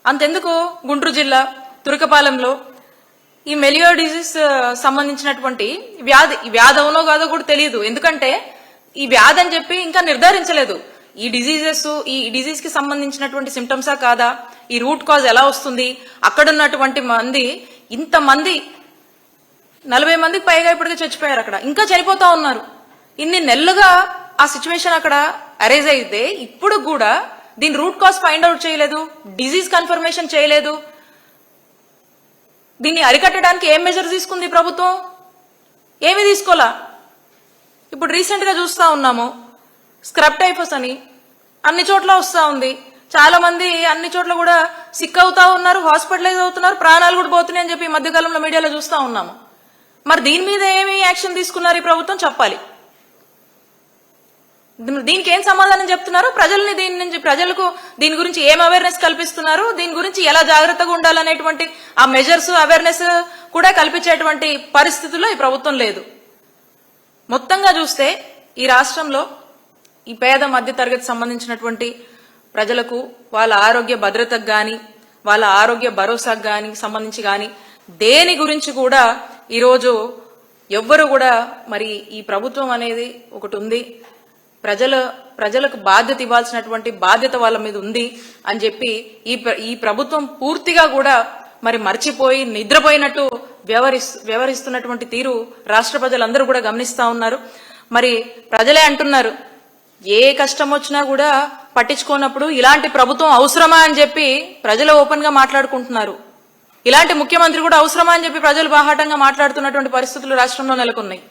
అంతెందుకు గుంటూరు జిల్లా తురకపాలెంలో ఈ మెలియో డిజీజ్ సంబంధించినటువంటి వ్యాధి అవునో కాదో కూడా తెలియదు. ఎందుకంటే ఈ వ్యాధి అని చెప్పి ఇంకా నిర్ధారించలేదు. ఈ డిజీజ్ కి సంబంధించినటువంటి సిమ్టమ్సా కాదా, ఈ రూట్ కాజ్ ఎలా వస్తుంది, అక్కడున్నటువంటి మంది ఇంతమంది 40 మందికి పైగా ఇప్పటికే చచ్చిపోయారు, అక్కడ ఇంకా చనిపోతా ఉన్నారు. ఇన్ని నెలలుగా ఆ సిచ్యువేషన్ అక్కడ అరైజ్ అయితే ఇప్పుడు కూడా దీని రూట్ కాజ్ ఫైండ్ అవుట్ చేయలేదు, డిజీజ్ కన్ఫర్మేషన్ చేయలేదు. దీన్ని అరికట్టడానికి ఏం మెజర్ తీసుకుంది ప్రభుత్వం? ఏమీ తీసుకోలా. ఇప్పుడు రీసెంట్ గా చూస్తా ఉన్నాము, స్క్రబ్ టైఫస్ అని అన్ని చోట్ల వస్తా ఉంది. చాలా మంది అన్ని చోట్ల కూడా సిక్ అవుతా ఉన్నారు, హాస్పిటలైజ్ అవుతున్నారు, ప్రాణాలు కూడా పోతున్నాయి అని చెప్పి ఈ మధ్యకాలంలో మీడియాలో చూస్తా ఉన్నాము. మరి దీని మీద ఏమి యాక్షన్ తీసుకున్నారు ఈ ప్రభుత్వం చెప్పాలి. దీనికి ఏం సమాధానం చెప్తున్నారు? ప్రజలకు దీని గురించి ఏం అవేర్నెస్ కల్పిస్తున్నారు, దీని గురించి ఎలా జాగ్రత్తగా ఉండాలనేటువంటి ఆ మెజర్స్ అవేర్నెస్ కూడా కల్పించేటువంటి పరిస్థితుల్లో ఈ ప్రభుత్వం లేదు. మొత్తంగా చూస్తే ఈ రాష్ట్రంలో ఈ పేద మధ్య తరగతి సంబంధించినటువంటి ప్రజలకు వాళ్ళ ఆరోగ్య భద్రతకు గాని వాళ్ళ ఆరోగ్య భరోసాకు గాని సంబంధించి గాని దేని గురించి కూడా ఈరోజు ఎవ్వరు కూడా మరి ఈ ప్రభుత్వం అనేది ఒకటి ఉంది, ప్రజలకు బాధ్యత ఇవ్వాల్సినటువంటి బాధ్యత వాళ్ళ మీద ఉంది అని చెప్పి ఈ ప్రభుత్వం పూర్తిగా కూడా మరి మర్చిపోయి నిద్రపోయినట్టు వ్యవహరిస్తున్నటువంటి తీరు రాష్ట్ర ప్రజలందరూ కూడా గమనిస్తా ఉన్నారు. మరి ప్రజలే అంటున్నారు, ఏ కష్టం వచ్చినా కూడా పట్టించుకోనప్పుడు ఇలాంటి ప్రభుత్వం అవసరమా అని చెప్పి ప్రజలు ఓపెన్ గా మాట్లాడుకుంటున్నారు. ఇలాంటి ముఖ్యమంత్రి కూడా అవసరమా అని చెప్పి ప్రజలు బాహాటంగా మాట్లాడుతున్నటువంటి పరిస్థితులు రాష్ట్రంలో నెలకొన్నాయి.